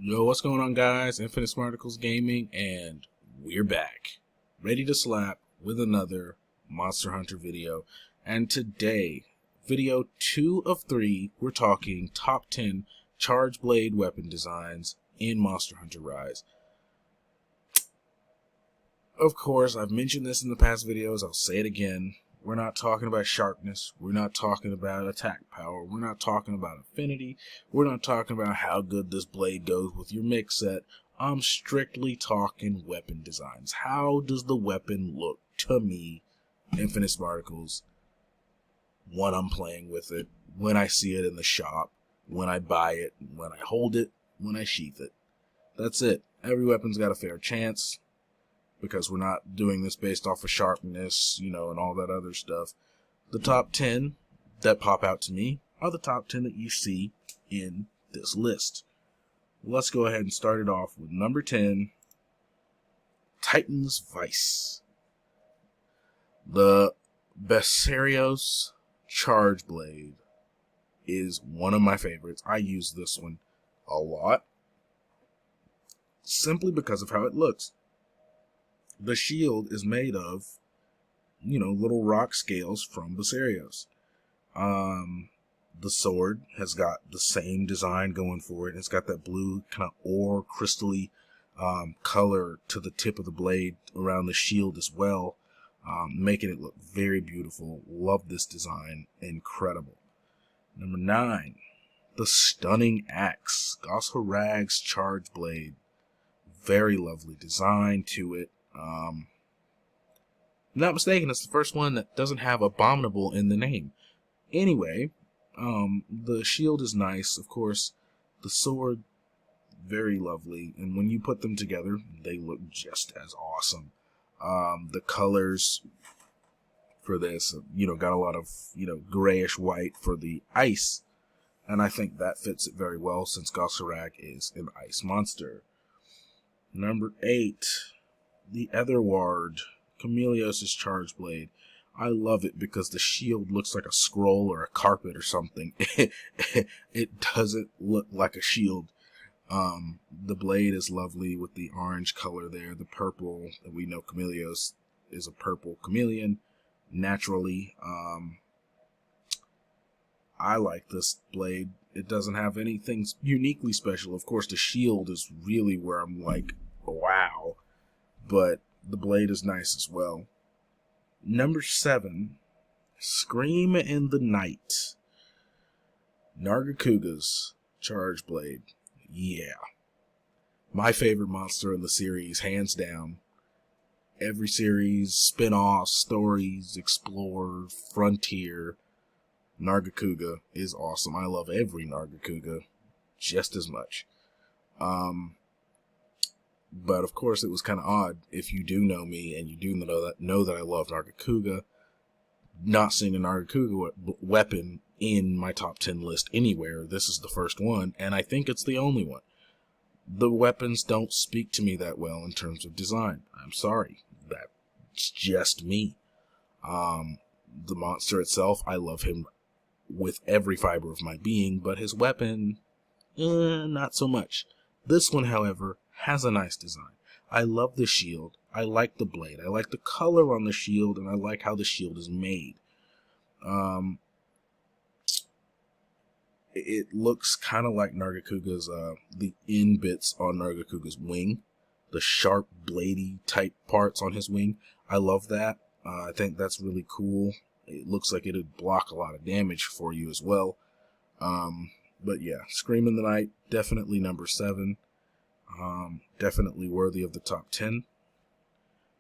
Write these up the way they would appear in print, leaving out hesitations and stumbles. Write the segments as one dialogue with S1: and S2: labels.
S1: Yo, what's going on, guys? Infinite Smarticulls Gaming, and we're back, ready to slap with another Monster Hunter video. And today, video 2 of 3, we're talking top 10 Charge Blade weapon designs in Monster Hunter Rise. Of course, I've mentioned this in the past videos, I'll say it again. We're not talking about sharpness, we're not talking about attack power, we're not talking about affinity, we're not talking about how good this blade goes with your mix set. I'm strictly talking weapon designs. How does the weapon look to me, Infinite Smarticulls, when I'm playing with it, when I see it in the shop, when I buy it, when I hold it, when I sheath it. That's it. Every weapon's got a fair chance, because we're not doing this based off of sharpness, and all that other stuff. The top 10 that pop out to me are the top 10 that you see in this list. Let's go ahead and start it off with number 10, Titan's Vice. The Camelios Charge Blade is one of my favorites. I use this one a lot, simply because of how it looks. The shield is made of, little rock scales from Camelios. The sword has got the same design going for it. It's got that blue kind of ore crystally color to the tip of the blade around the shield as well, making it look very beautiful. Love this design. Incredible. Number 9, the Stunning Axe. Gosharag's Charge Blade. Very lovely design to it. Not mistaken, it's the first one that doesn't have abominable in the name. Anyway, the shield is nice, of course. The sword, very lovely, and when you put them together, they look just as awesome. The colors for this, got a lot of, grayish white for the ice, and I think that fits it very well since Gosharag is an ice monster. Number 8, the Etherward, Camelios' Charge Blade. I love it because the shield looks like a scroll or a carpet or something. It doesn't look like a shield. The blade is lovely with the orange color there, the purple. We know Camelios is a purple chameleon naturally. I like this blade. It doesn't have anything uniquely special. Of course, the shield is really where I'm like, wow. But the blade is nice as well. Number 7, Scream in the Night. Narghakuga's Charge Blade. Yeah. My favorite monster in the series, hands down. Every series, spin-offs, stories, Explore, Frontier, Narghakuga is awesome. I love every Narghakuga just as much. But of course, it was kind of odd, if you do know me and you do know that I love Narghakuga, not seeing a Narghakuga weapon in my top 10 list anywhere. This is the first one, and I think it's the only one. The weapons don't speak to me that well in terms of design. I'm sorry. That's just me. The monster itself, I love him with every fiber of my being, but his weapon, not so much. This one, however, has a nice design. I love the shield. I like the blade. I like the color on the shield, and I like how the shield is made. It looks kind of like Narghakuga's, the end bits on Narghakuga's wing. The sharp, bladey type parts on his wing. I love that. I think that's really cool. It looks like it'd block a lot of damage for you as well. But yeah, Scream in the Night, definitely number 7. Definitely worthy of the top 10.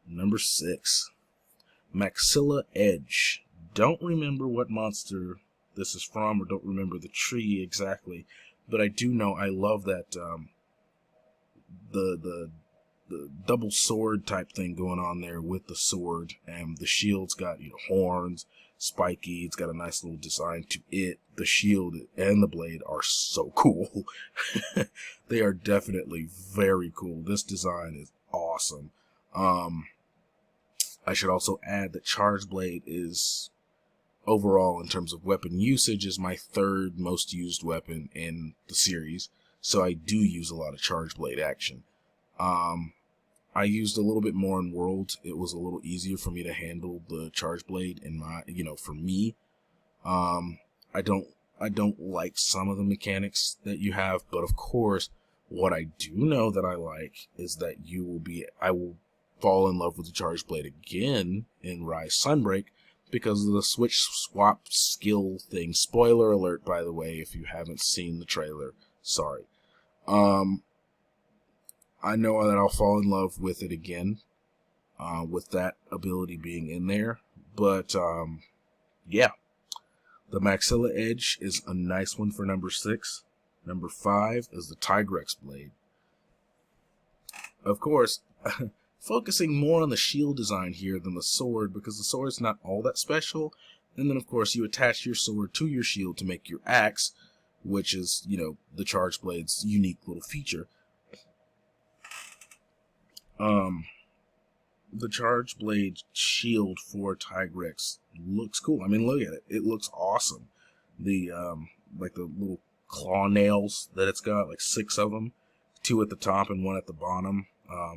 S1: Number 6, Maxilla Edge. Don't remember what monster this is from, or don't remember the tree exactly, but I do know I love that the double sword type thing going on there with the sword, and the shield's got horns, spiky. It's got a nice little design to it. The shield and the blade are so cool. They are definitely very cool. This design is awesome. I should also add that Charge Blade is, overall in terms of weapon usage, is my 3rd most used weapon in the series. so I do use a lot of Charge Blade action. I used a little bit more in World. It was a little easier for me to handle the Charge Blade in my, for me. I don't like some of the mechanics that you have, but of course, what I do know that I like is that I will fall in love with the Charge Blade again in Rise Sunbreak because of the switch swap skill thing. Spoiler alert, by the way, if you haven't seen the trailer. Sorry. I know that I'll fall in love with it again, with that ability being in there. But, yeah. The Maxilla Edge is a nice one for number 6. Number 5 is the Tigrex Blade. Of course, focusing more on the shield design here than the sword, because the sword's not all that special. And then, of course, you attach your sword to your shield to make your axe, which is, the Charge Blade's unique little feature. The Charge Blade shield for Tigrex looks cool. I mean, look at it. It looks awesome. The, like the little claw nails that it's got, like 6 of them. 2 at the top and 1 at the bottom.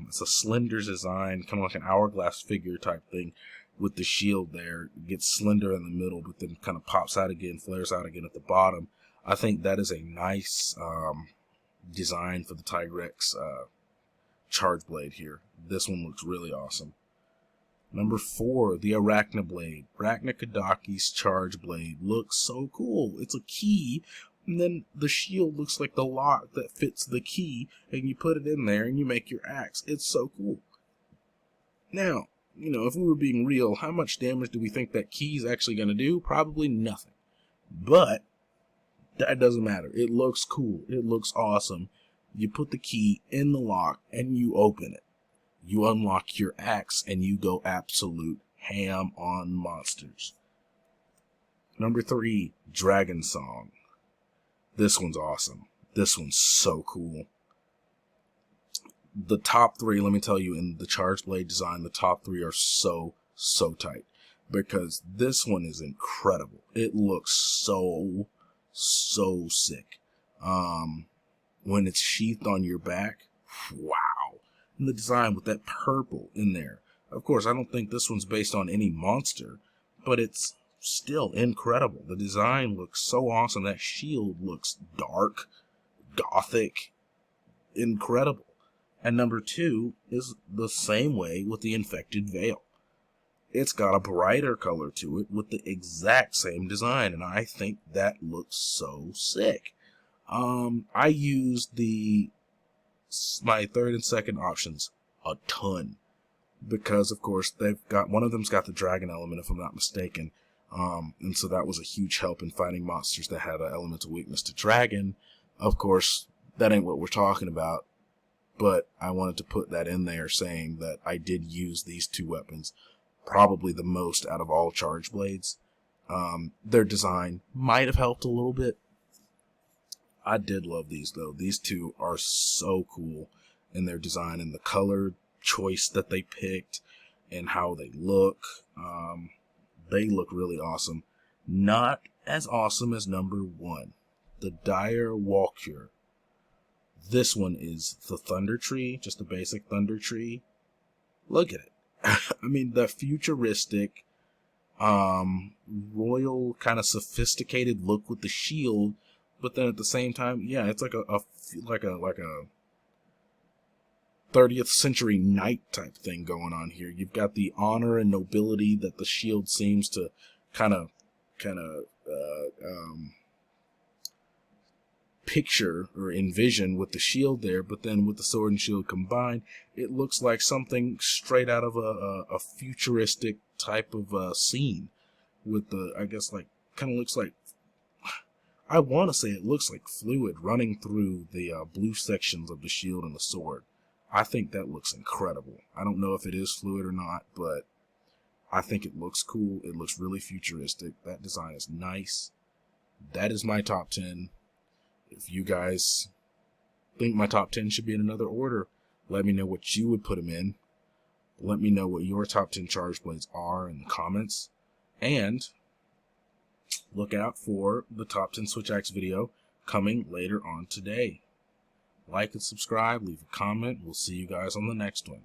S1: It's a slender design, kind of like an hourglass figure type thing with the shield there. It gets slender in the middle, but then kind of pops out again, flares out again at the bottom. I think that is a nice design for the Tigrex Charge Blade here. This one looks really awesome. Number 4, the Arachna Blade. Arachnakuga's Charge Blade looks so cool. It's a key, and then the shield looks like the lock that fits the key, and you put it in there and you make your axe. It's so cool. Now, if we were being real, how much damage do we think that key is actually going to do? Probably nothing. But that doesn't matter. It looks cool. It looks awesome. You put the key in the lock and you open it. You unlock your axe and you go absolute ham on monsters. Number 3, Dragonsong. This one's awesome. This one's so cool. The top 3, let me tell you, in the Charge Blade design, the top 3 are so tight. Because this one is incredible. It looks so sick. When it's sheathed on your back, wow. And the design with that purple in there. Of course, I don't think this one's based on any monster, but it's still incredible. The design looks so awesome. That shield looks dark, gothic, incredible. And number 2 is the same way with the Infected Veil. It's got a brighter color to it with the exact same design, and I think that looks so sick. I used my 3rd and 2nd options a ton because, of course, one of them's got the dragon element, if I'm not mistaken, and so that was a huge help in fighting monsters that had an elemental weakness to dragon. Of course, that ain't what we're talking about, but I wanted to put that in there, saying that I did use these 2 weapons probably the most out of all Charge Blades. Their design might have helped a little bit. I did love these, though. These 2 are so cool in their design and the color choice that they picked and how they look. They look really awesome. Not as awesome as number 1, the Dire Walkure. This one is the Thunder Tree, just a basic Thunder Tree. Look at it. I mean, the futuristic, royal, kind of sophisticated look with the shield. But then at the same time, yeah, it's like a 30th century knight type thing going on here. You've got the honor and nobility that the shield seems to kind of picture or envision with the shield there, but then with the sword and shield combined, it looks like something straight out of a futuristic type of scene with the, I guess, like, kind of looks like, I want to say it looks like fluid running through the blue sections of the shield and the sword. I think that looks incredible. I don't know if it is fluid or not, but I think it looks cool. It looks really futuristic. That design is nice. That is my top 10. If you guys think my top 10 should be in another order, let me know what you would put them in. Let me know what your top 10 Charge Blades are in the comments. And look out for the top 10 Switch Axe video coming later on today. Like and subscribe, leave a comment. We'll see you guys on the next one.